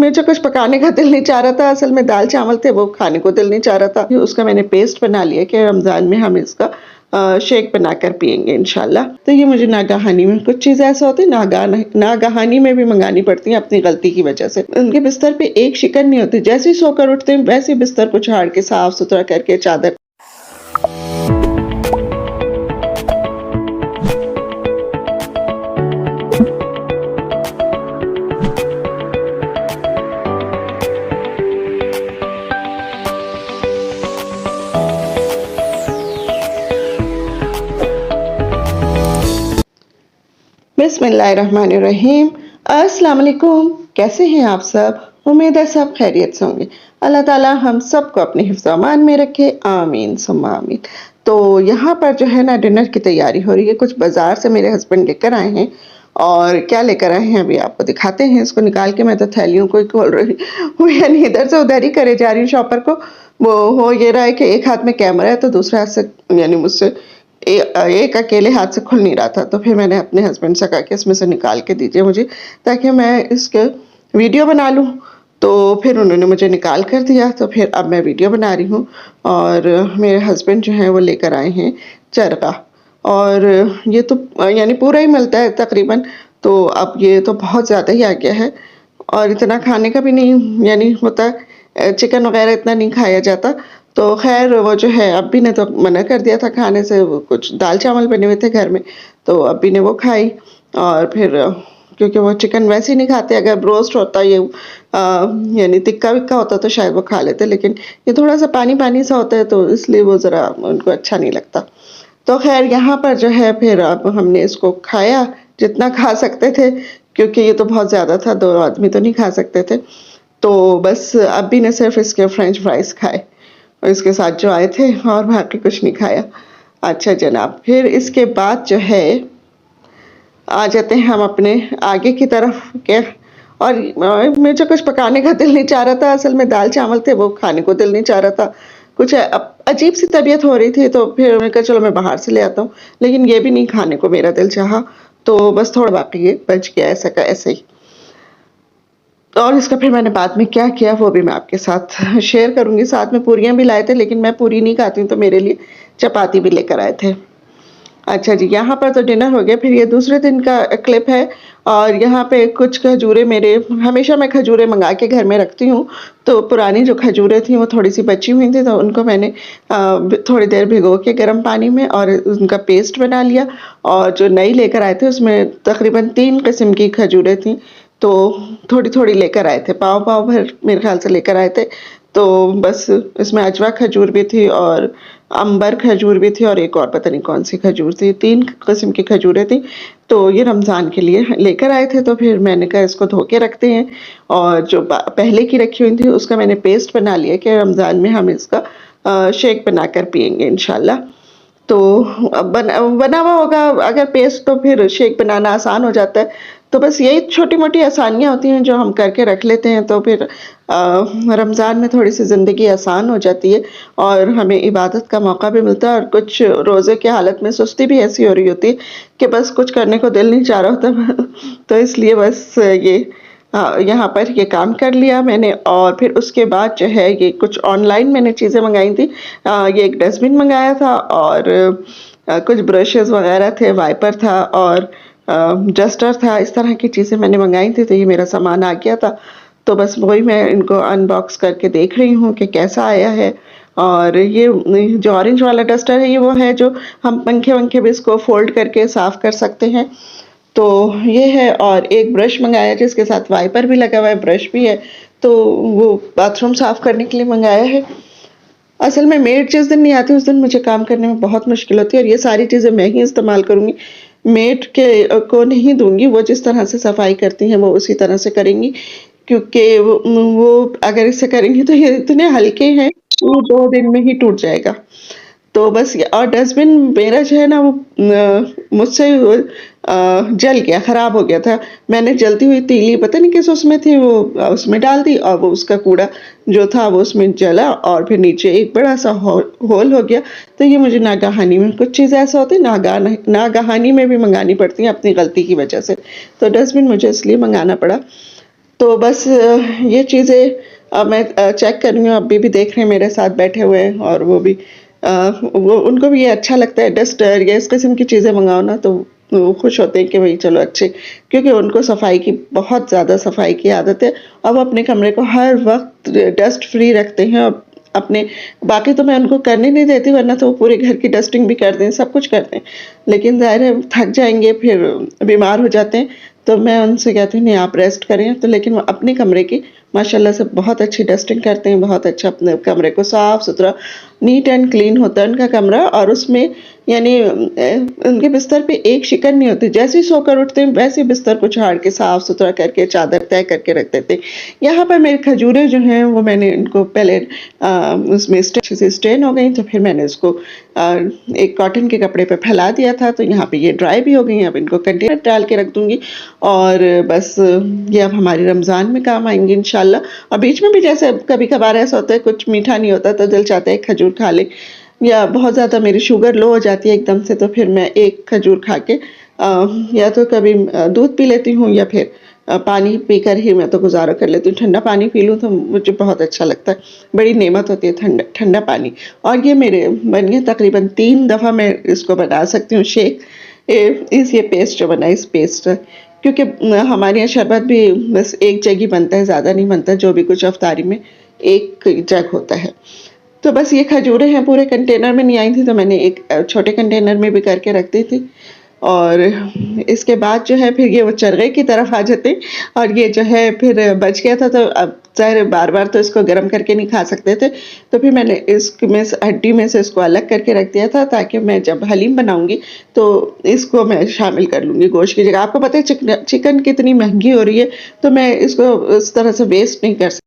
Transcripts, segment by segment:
मुझे कुछ पकाने का दिल नहीं चाह रहा था, असल में दाल चावल थे वो खाने को दिल नहीं चाह रहा था। उसका मैंने पेस्ट बना लिया कि रमज़ान में हम इसका शेक बनाकर पिएँगे इंशाल्लाह। तो ये मुझे नागहानी में कुछ चीज़ें ऐसा होती है नागहानी में भी मँगानी पड़ती हैं अपनी गलती की वजह से। उनके बिस्तर पे एक शिकन नहीं होती, जैसे ही सोकर उठते हैं वैसे ही बिस्तर को झाड़ के साफ-सुथरा करके चादर बिस्मिल्लाहिर्रहमानिर्रहीम। अस्सलाम वालेकुम। कैसे हैं आप सब? उम्मीद है सब खैरियत से होंगे। अल्लाह ताला हम सबको अपने हिफ्ज़ अमान में रखे, आमीन सुम्मा आमीन। तो यहाँ पर जो है ना डिनर की तैयारी हो रही है। कुछ बाजार से मेरे हस्बैंड लेकर आए हैं और क्या लेकर आए हैं अभी आपको दिखाते हैं। इसको निकाल के मैं तो थैलियों को ही खोल रही हूँ यानी इधर से उधर ही करे जा रही हूँ शॉपर को। वो हो ये रहा है कि एक हाथ में कैमरा है तो दूसरे हाथ से यानी मुझसे एक अकेले हाथ से खुल नहीं रहा था। तो फिर मैंने अपने हस्बैंड से कहा कि इसमें से निकाल के दीजिए मुझे ताकि मैं इसके वीडियो बना लूँ। तो फिर उन्होंने मुझे निकाल कर दिया, तो फिर अब मैं वीडियो बना रही हूँ। और मेरे हस्बैंड जो हैं वो लेकर आए हैं चरगा, और ये तो यानी पूरा ही मिलता है तकरीबन। तो अब ये तो बहुत ज़्यादा ही आ गया है और इतना खाने का भी नहीं यानी होता है, चिकन वगैरह इतना नहीं खाया जाता। तो ख़ैर वो जो है अब्बी ने तो मना कर दिया था खाने से, वो कुछ दाल चावल बने हुए थे घर में, तो अब्बी ने वो खाई। और फिर क्योंकि वो चिकन वैसे ही नहीं खाते, अगर ब्रोस्ट होता ये यानी टिक्का-विक्का होता तो शायद वो खा लेते, लेकिन ये थोड़ा-सा पानी-पानी सा होता है तो इसलिए वो ज़रा उनको अच्छा नहीं लगता। तो ख़ैर यहाँ पर जो है फिर अब हमने इसको खाया, जितना खा सकते थे, क्योंकि ये तो बहुत ज़्यादा था, 2 आदमी तो नहीं खा सकते थे। तो बस अब्बी ने सिर्फ़ इसके फ्रेंच फ्राइज़ खाए और इसके साथ जो आए थे, और बाकी कुछ नहीं खाया। अच्छा जनाब, फिर इसके बाद जो है आ जाते हैं हम अपने आगे की तरफ के। और मुझे कुछ पकाने का दिल नहीं चाह रहा था, असल में दाल चावल थे वो खाने को दिल नहीं चाह रहा था। कुछ अजीब सी तबीयत हो रही थी, तो फिर मैंने कहा चलो मैं बाहर से ले आता हूँ, लेकिन ये भी नहीं खाने को मेरा दिल चाहा। तो बस थोड़ा बाकी ये बच गया ऐसा का ऐसे ही। और इसका फिर मैंने बाद में क्या किया वो भी मैं आपके साथ शेयर करूँगी। साथ में पूरियाँ भी लाए थे, लेकिन मैं पूरी नहीं खाती हूँ तो मेरे लिए चपाती भी लेकर आए थे। अच्छा जी, यहाँ पर तो डिनर हो गया। फिर ये दूसरे दिन का क्लिप है, और यहाँ पे कुछ खजूरें मेरे, हमेशा मैं खजूरें मंगा के घर में रखती हूँ। तो पुरानी जो खजूरें थी वो थोड़ी सी बची हुई थी, तो उनको मैंने थोड़ी देर भिगो के गर्म पानी में और उनका पेस्ट बना लिया। और जो नई लेकर आए थे उसमें तकरीबन 3 किस्म की खजूरें थी, तो थोड़ी-थोड़ी लेकर आए थे, पाव-पाव भर मेरे ख़्याल से लेकर आए थे। तो बस इसमें अजवा खजूर भी थी और अंबर खजूर भी थी और एक और पता नहीं कौन-सी खजूर थी, 3 किस्म की खजूरें थी। तो ये रमज़ान के लिए लेकर आए थे, तो फिर मैंने कहा इसको धो के रखते हैं। और जो पहले की रखी हुई थी उसका मैंने पेस्ट बना लिया कि रमज़ान में हम इसका शेक बनाकर पिएँगे इंशाल्लाह। तो अब बना हुआ होगा अगर पेस्ट, तो फिर शेक बनाना आसान हो जाता है। तो बस यही छोटी-मोटी आसानियाँ होती हैं जो हम करके रख लेते हैं, तो फिर रमज़ान में थोड़ी-सी ज़िंदगी आसान हो जाती है और हमें इबादत का मौका भी मिलता है। और कुछ रोज़े की हालत में सुस्ती भी ऐसी हो रही होती है कि बस कुछ करने को दिल नहीं चाह रहा होता तो इसलिए बस ये यहाँ पर ये काम कर लिया मैंने। और फिर उसके बाद जो है ये कुछ ऑनलाइन मैंने चीज़ें मँगाई थी। ये एक डस्टबिन मँगाया था और कुछ ब्रशेज़ वग़ैरह थे, वाइपर था और डस्टर था। इस तरह की चीज़ें मैंने मँगाई थी, तो ये मेरा सामान आ गया था। तो बस वही मैं इनको अनबॉक्स करके देख रही हूँ कि कैसा आया है। और ये जो ऑरेंज वाला डस्टर है, ये वो है जो हम पंखे-वंखे भी इसको फ़ोल्ड करके साफ़ कर सकते हैं। तो ये है, और एक ब्रश मँगाया है जिसके साथ वाइपर भी लगा हुआ है, ब्रश भी है। तो वो बाथरूम साफ़ करने के लिए मँगाया है। असल में मेड जिस दिन नहीं आती उस दिन मुझे काम करने में बहुत मुश्किल होती है, और ये सारी चीज़ें मैं ही इस्तेमाल करूँगी। मेड के को नहीं दूँगी, वो जिस तरह से सफाई करती हैं वो उसी तरह से करेंगी, क्योंकि वो अगर इसे करेंगी तो ये इतने हल्के हैं, वो 2 दिन में ही टूट जाएगा। तो बस ये, और डस्टबिन मेरा जो है ना वो मुझसे जल गया, ख़राब हो गया था। मैंने जलती हुई तीली पता नहीं किस उसमें थी, वो उसमें डाल दी और वो उसका कूड़ा जो था वो उसमें जला और फिर नीचे एक बड़ा-सा होल हो गया। तो ये मुझे नागहानी में कुछ चीज़ें ऐसा होती है नागहानी में भी मँगानी पड़ती हैं अपनी गलती की वजह से। तो डस्टबिन मुझे इसलिए मँगाना पड़ा। तो बस ये चीज़ें मैं चेक कर रही हूँ, अभी भी देख रहे हैं मेरे साथ बैठे हुए हैं और वो भी वो उनको भी ये अच्छा लगता है डस्टर या इस किस्म की चीज़ें मँगाओ ना तो वो खुश होते हैं कि भई चलो अच्छे, क्योंकि उनको सफाई की बहुत ज़्यादा सफाई की आदत है और वो अपने कमरे को हर वक़्त डस्ट फ्री रखते हैं और अपने बाकी तो मैं उनको करने नहीं देती वरना तो वो पूरे घर की डस्टिंग भी कर दें, सब कुछ करते हैं। लेकिन ज़ाहिर है थक जाएँगे फिर बीमार हो जाते हैं, तो मैं उनसे कहती हूँ नहीं आप रेस्ट करें, तो लेकिन वो अपने कमरे की माशाल्लाह से बहुत अच्छी डस्टिंग करते हैं, बहुत अच्छा अपने कमरे को साफ-सुथरा नीट एंड क्लीन होता है उनका कमरा और उसमें यानी उनके बिस्तर पे एक शिकन नहीं होती, जैसे ही सोकर उठते हैं वैसे ही बिस्तर को झाड़ के साफ-सुथरा करके चादर तय करके रख देते हैं। यहाँ पर मेरी खजूरें जो हैं वो मैंने इनको पहले उसमें अच्छे से स्टेन हो गई तो फिर मैंने उसको एक कॉटन के कपड़े पे फैला दिया था, तो यहाँ पे ये ड्राई भी हो गई हैं, अब इनको कंटेनर डाल के रख दूँगी और बस ये अब हमारी रमज़ान में काम आएँगी इंशाल्लाह। और बीच में भी जैसे कभी-कभार ऐसा होता है कुछ मीठा नहीं होता तो दिल चाहता है एक खजूर खा लें या बहुत ज़्यादा मेरी शुगर लो हो जाती है एकदम से तो फिर मैं एक खजूर खा के या तो कभी दूध पी लेती हूँ या फिर पानी पीकर ही मैं तो गुज़ारा कर लेती हूँ। ठंडा पानी पी लूँ तो मुझे बहुत अच्छा लगता है। बड़ी नेमत होती है ठंडा ठंडा पानी। और ये मेरे बन गए तकरीबन 3 दफ़ा मैं इसको बना सकती हूँ शेक। ये पेस्ट जो बना है इस पेस्ट क्योंकि हमारे यहाँ शरबत भी बस एक जग ही बनता है, ज़्यादा नहीं बनता, जो भी कुछ अफ्तारी में एक जग होता है। तो बस ये खजूरें हैं पूरे कंटेनर में नहीं आई थी तो मैंने एक छोटे कंटेनर में भी करके रख दी थी और इसके बाद जो है फिर ये वो चरखे की तरफ आ जाते और ये जो है फिर बच गया था तो अब ज़ाहिर बार-बार तो इसको गरम करके नहीं खा सकते थे, तो फिर मैंने इसमें से हड्डी में से इसको अलग करके रख दिया था ताकि मैं जब हलीम बनाऊँगी तो इसको मैं शामिल कर लूँगी गोश्त की जगह। आपको पता है चिकन कितनी महँगी हो रही है, तो मैं इसको उस तरह से वेस्ट नहीं कर सकती।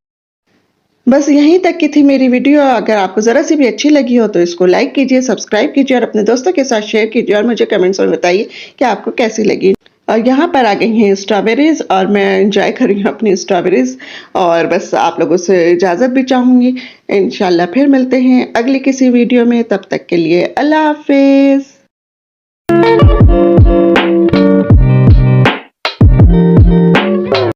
बस यहीं तक की थी मेरी वीडियो। अगर आपको ज़रा सी भी अच्छी लगी हो तो इसको लाइक कीजिए, सब्सक्राइब कीजिए और अपने दोस्तों के साथ शेयर कीजिए और मुझे कमेंट्स में बताइए कि आपको कैसी लगी। और यहाँ पर आ गई हैं स्ट्रॉबेरीज़ और मैं एंजॉय कर रही हूँ अपनी स्ट्रॉबेरीज़ और बस आप लोगों से इजाज़त भी चाहूँगी। इंशाल्लाह फिर मिलते हैं अगली किसी वीडियो में, तब तक के लिए अल्लाह हाफ़िज़।